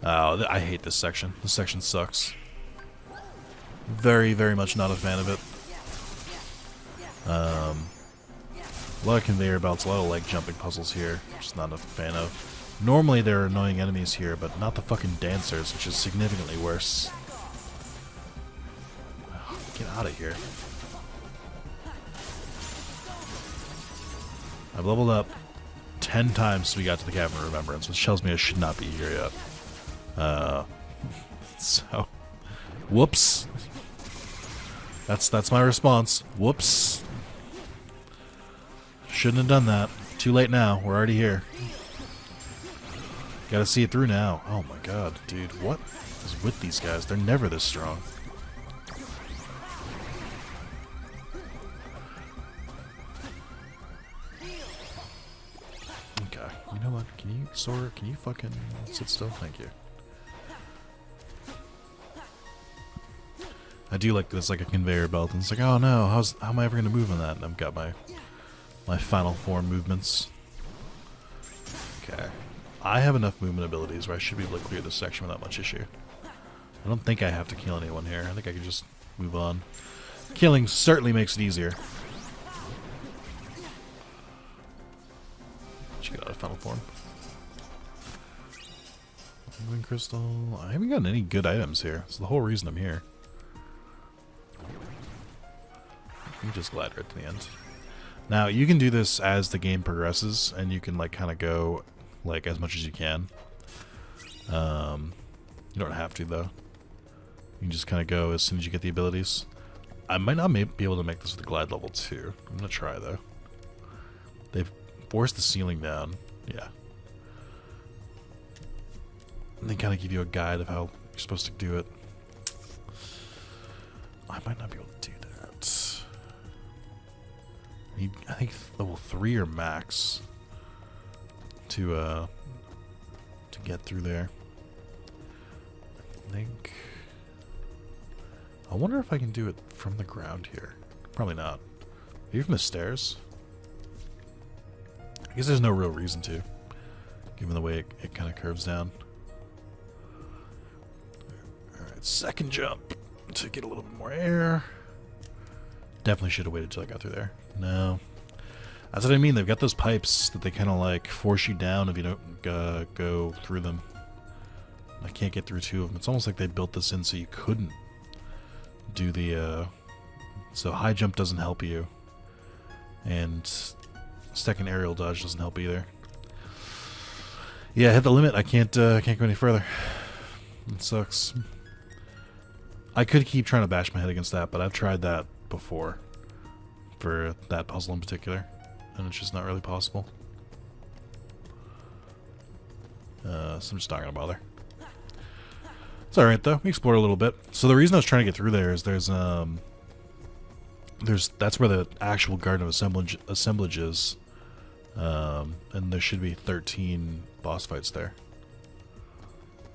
Speaker 1: Oh, I hate this section. This section sucks. Very, very much not a fan of it. A lot of conveyor belts, a lot of like jumping puzzles here. Just not a fan of. Normally there are annoying enemies here, but not the fucking dancers, which is significantly worse. Get out of here. I've leveled up 10 times since we got to the Cavern of Remembrance, which tells me I should not be here yet. So, whoops. That's my response. Whoops. Shouldn't have done that. Too late now. We're already here. Gotta see it through now. Oh my god, dude. What is with these guys? They're never this strong. Okay. You know what? Can you, Sora, can you fucking sit still? Thank you. I do like this, like a conveyor belt, and it's like, oh no, how am I ever gonna move on that? And I've got my final form movements. Okay. I have enough movement abilities where I should be able to clear this section without much issue. I don't think I have to kill anyone here. I think I can just move on. Killing certainly makes it easier. Should get out of final form. Moving crystal. I haven't gotten any good items here. It's the whole reason I'm here. You just glide right to the end. Now you can do this as the game progresses, and you can like kind of go like as much as you can. You don't have to though. You can just kind of go as soon as you get the abilities. I might not be able to make this with the glide level 2. I'm gonna try though. They've forced the ceiling down. Yeah. And they kind of give you a guide of how you're supposed to do it. I might not be able to do that. Need, I think level 3 or max to get through there. I think. I wonder if I can do it from the ground here. Probably not. Maybe from the stairs. I guess there's no real reason to, given the way it kind of curves down. Alright, second jump to get a little bit more air. Definitely should have waited till I got through there. No. That's what I mean. They've got those pipes that they kind of like force you down if you don't go through them. I can't get through 2 of them. It's almost like they built this in so you couldn't do the... so high jump doesn't help you. And second aerial dodge doesn't help either. Yeah, I hit the limit. I can't go any further. It sucks. I could keep trying to bash my head against that, but I've tried that before. For that puzzle in particular. And it's just not really possible. So I'm just not going to bother. It's alright though. We explored a little bit. So the reason I was trying to get through there is that's where the actual Garden of Assemblage is. And there should be 13 boss fights there.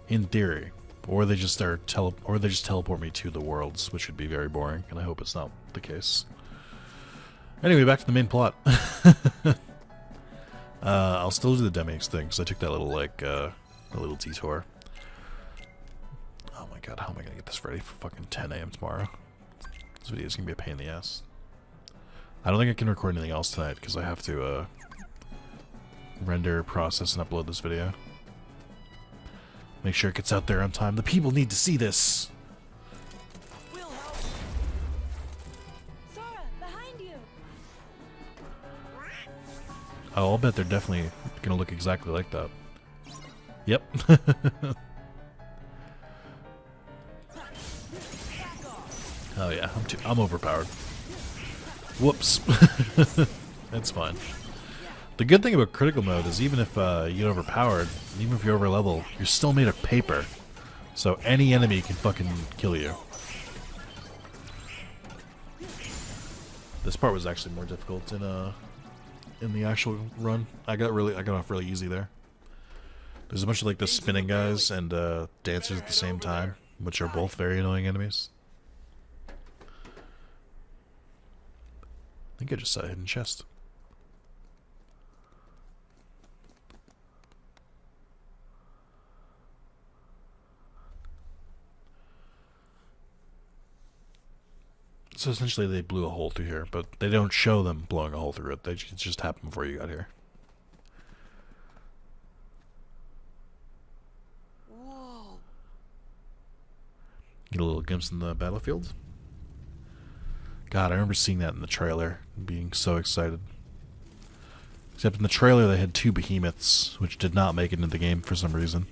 Speaker 1: In theory. Or they just teleport me to the worlds, which would be very boring, and I hope it's not the case. Anyway, back to the main plot. I'll still do the Demix thing, because I took that little, like, a little detour. Oh my god, how am I gonna get this ready for fucking 10 AM tomorrow? This video is gonna be a pain in the ass. I don't think I can record anything else tonight, because I have to, render, process, and upload this video. Make sure it gets out there on time. The people need to see this!
Speaker 4: We'll help.
Speaker 6: Sora, behind you.
Speaker 1: Oh, I'll bet they're definitely gonna look exactly like that. Yep. Oh yeah, I'm overpowered. Whoops. That's fine. The good thing about critical mode is even if you get overpowered, even if you're over level, you're still made of paper. So any enemy can fucking kill you. This part was actually more difficult in the actual run. I got off really easy there. There's a bunch of like the spinning guys and dancers at the same time, which are both very annoying enemies. I think I just saw a hidden chest. So essentially they blew a hole through here, but they don't show them blowing a hole through it. It just happened before you got here.
Speaker 4: Whoa.
Speaker 1: Get a little glimpse in the battlefield. God, I remember seeing that in the trailer and being so excited. Except in the trailer they had 2 behemoths, which did not make it into the game for some reason.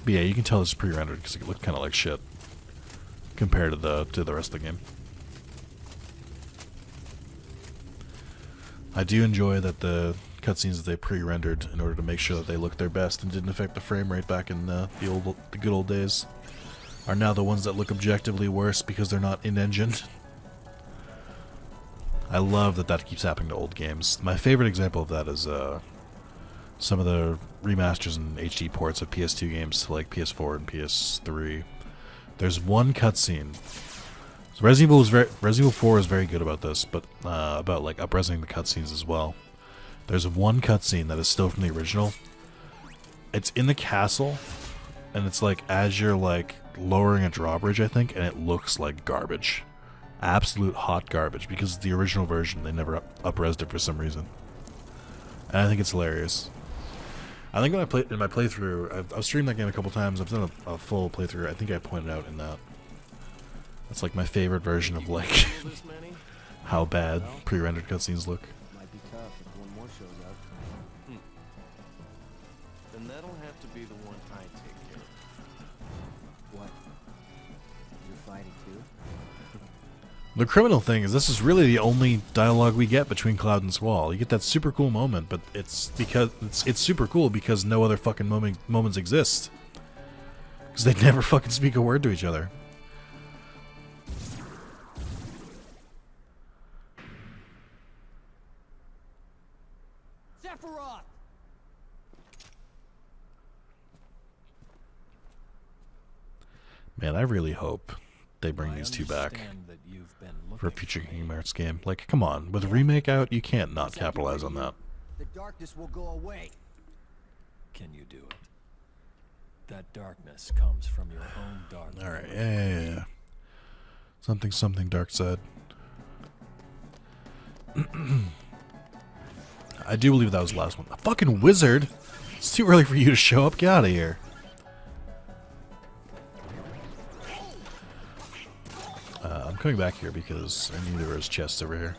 Speaker 1: But yeah, you can tell this is pre-rendered because it looked kind of like shit compared to the rest of the game. I do enjoy that the cutscenes that they pre-rendered in order to make sure that they look their best and didn't affect the frame rate back in the good old days are now the ones that look objectively worse because they're not in-engine. I love that keeps happening to old games. My favorite example of that is some of the remasters and HD ports of PS2 games to like PS4 and PS3. There's one cutscene. So Resident Evil 4 is very good about this, but about like up-resing the cutscenes as well. There's one cutscene that is still from the original. It's in the castle, and it's like as you're like lowering a drawbridge, I think, and it looks like garbage. Absolute hot garbage, because the original version, they never up-resed it for some reason. And I think it's hilarious. I think when I played in my playthrough, I've streamed that game a couple times. I've done a full playthrough. I think I pointed out in that. That's like my favorite version of like how bad pre-rendered cutscenes look.
Speaker 7: Might be tough if one more shows up.
Speaker 2: Then that'll have to be the one I take care of.
Speaker 7: What? You're fighting too?
Speaker 1: The criminal thing is this is really the only dialogue we get between Cloud and Squall. You get that super cool moment, but it's because it's super cool because no other fucking moments exist. Because they never fucking speak a word to each other. Man, I really hope they bring these two back
Speaker 2: That you've been
Speaker 1: for a
Speaker 2: looking
Speaker 1: future
Speaker 2: for me.
Speaker 1: Kingdom Hearts game. Like, come on, with a remake out, you can't not capitalize on that.
Speaker 7: The darkness will go away.
Speaker 2: Can you do it? That darkness comes from your own dark.
Speaker 1: Alright, yeah. Something, dark side. I do believe that was the last one. A fucking wizard! It's too early for you to show up. Get out of here. I'm coming back here because I knew there was chests over here.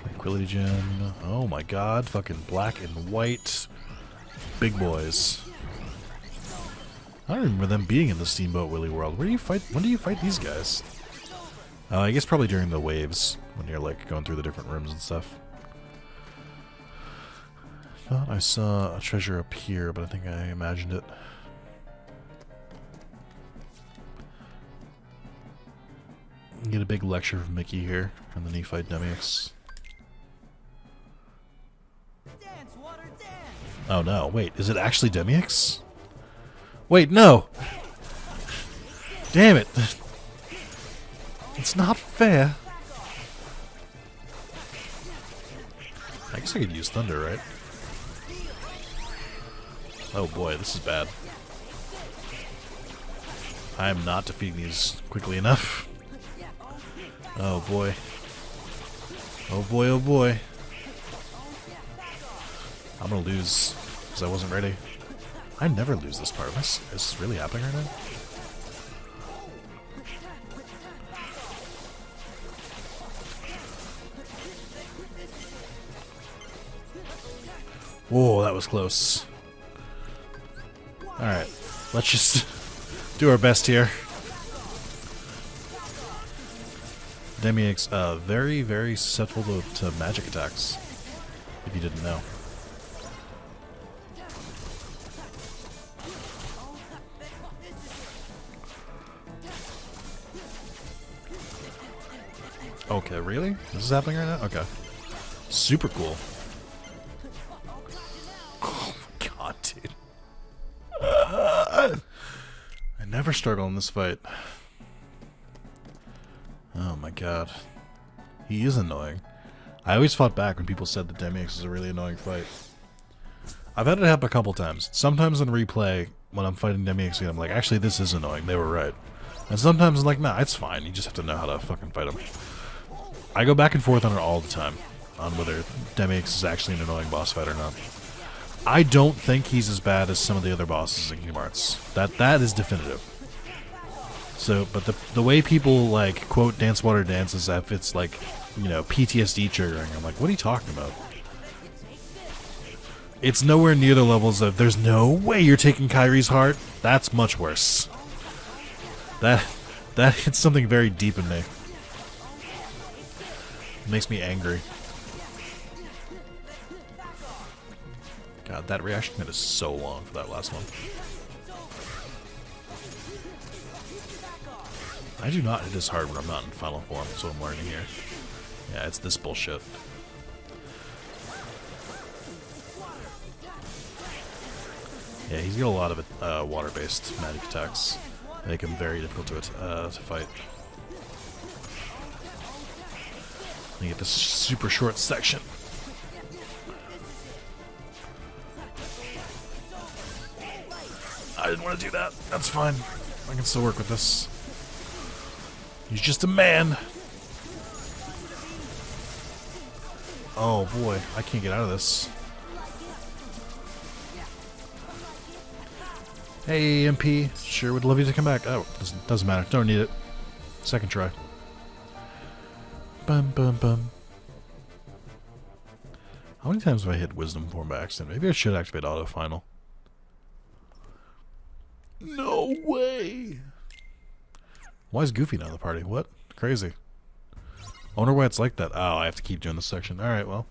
Speaker 1: Tranquility Gem. Oh my god. Fucking black and white. Big boys. I don't remember them being in the Steamboat Willie world. Where do you fight? When do you fight these guys? I guess probably during the waves when you're like going through the different rooms and stuff. Thought I saw a treasure up here, but I think I imagined it. Get a big lecture from Mickey here, and then he fight Demix.
Speaker 4: Dance, water, dance.
Speaker 1: Oh no, wait, is it actually Demix? Wait, no! Damn it! It's not fair. I guess I could use Thunder, right? Oh boy, this is bad. I am not defeating these quickly enough. Oh boy. Oh boy, oh boy. I'm gonna lose because I wasn't ready. I never lose this part. Is this really happening right now? Whoa, that was close. Alright, let's just do our best here. Demix, very, very susceptible to magic attacks, if you didn't know. Okay, really? This is happening right now? Okay. Super cool. Oh my god, dude. I never struggle in this fight. Oh my god. He is annoying. I always fought back when people said that Demix is a really annoying fight. I've had it happen a couple times. Sometimes in replay, when I'm fighting Demix again, I'm like, actually this is annoying, they were right. And sometimes I'm like, nah, it's fine, you just have to know how to fucking fight him. I go back and forth on it all the time, on whether Demix is actually an annoying boss fight or not. I don't think he's as bad as some of the other bosses in Kingdom Hearts. That is definitive. So, but the way people, like, quote Dance Water Dance as if it's, like, you know, PTSD triggering, I'm like, what are you talking about? It's nowhere near the levels of, there's no way you're taking Kyrie's heart. That's much worse. That hits something very deep in me. It makes me angry. God, that reaction time is so long for that last one. I do not hit as hard when I'm not in final form, that's what I'm learning here. Yeah, it's this bullshit. Yeah, he's got a lot of water-based magic attacks. Make him very difficult to fight. Let me get this super short section. I didn't want to do that. That's fine. I can still work with this. He's just a man. Oh boy, I can't get out of this. Hey, MP. Sure would love you to come back. Oh, doesn't matter. Don't need it. Second try. Bum bum bum. How many times have I hit Wisdom form by accident? Maybe I should activate auto final. No way! Why is Goofy not in the party? What? Crazy. I wonder why it's like that. Oh, I have to keep doing this section. Alright, well.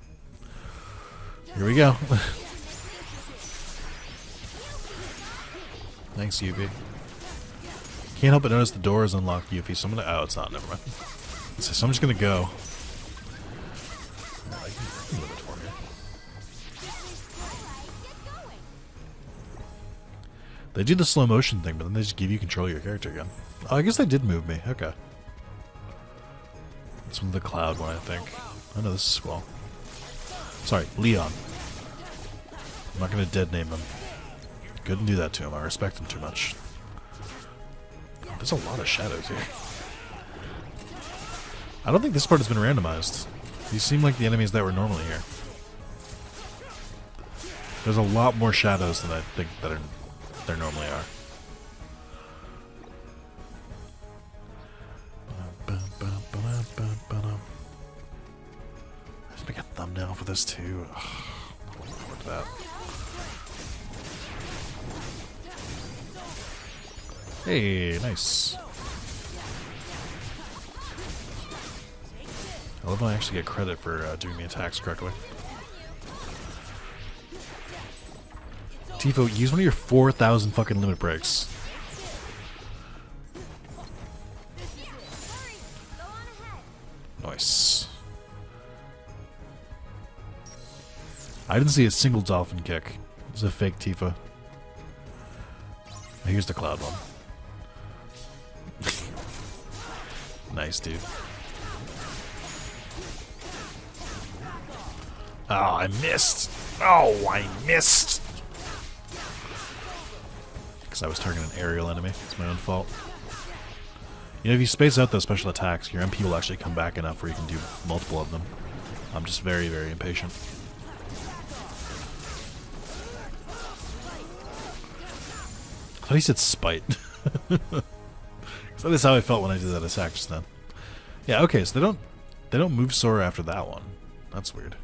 Speaker 1: Here we go. Thanks, Yuffie. Can't help but notice the door is unlocked, Yuffie, so I'm gonna... Oh, it's not. Never mind. So I'm just gonna go. I can move it for me. They do the slow motion thing, but then they just give you control of your character again. Oh, I guess they did move me. Okay. It's from the cloud one, I think. Oh no, this is Squall. Sorry, Leon. I'm not gonna dead name him. Couldn't do that to him. I respect him too much. There's a lot of shadows here. I don't think this part has been randomized. These seem like the enemies that were normally here. There's a lot more shadows than I think that there normally are. Let's make a thumbnail for this too. Ugh, I'm looking forward to that. Hey, nice. I love when I actually get credit for doing the attacks correctly. Tifo, use one of your 4,000 fucking limit breaks. Nice. I didn't see a single dolphin kick. It's a fake Tifa. Here's the cloud one. Nice, dude. Oh, I missed. Oh, I missed. Because I was targeting an aerial enemy. It's my own fault. You know, if you space out those special attacks, your MP will actually come back enough where you can do multiple of them. I'm just very, very impatient. I thought he said spite. So that is how I felt when I did that attack just then. Yeah, okay, so they don't move Sora after that one. That's weird.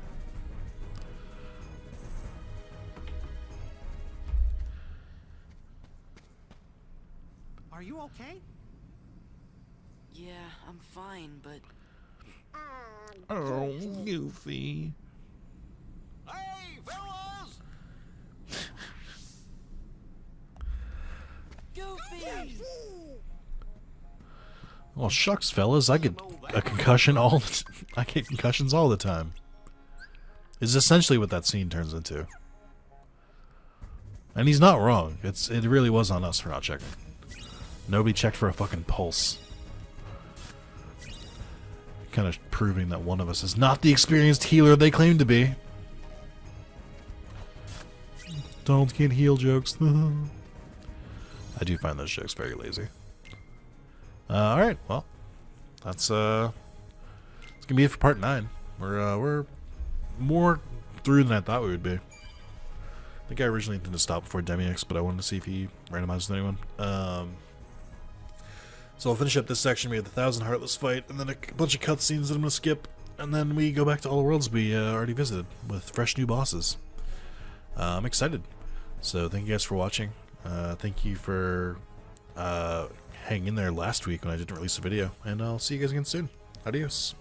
Speaker 7: Are you okay?
Speaker 4: Yeah, I'm fine, but
Speaker 1: Oh, Goofy.
Speaker 5: Hey, fellas!
Speaker 4: Goofy!
Speaker 1: Well, shucks, fellas, I get a concussion I get concussions all the time. Is essentially what that scene turns into. And he's not wrong. It really was on us for not checking. Nobody checked for a fucking pulse. Kind of proving that one of us is not the experienced healer they claim to be. Donald can't heal jokes. I do find those jokes very lazy. Alright, well, that's gonna be it for part 9. We're more through than I thought we would be. I think I originally intended to stop before Demix, but I wanted to see if he randomized anyone. So I'll finish up this section. We have the 1,000 Heartless fight, and then a bunch of cutscenes that I'm gonna skip, and then we go back to all the worlds we already visited with fresh new bosses. I'm excited. So thank you guys for watching. Thank you for hanging in there last week when I didn't release a video, and I'll see you guys again soon. Adios.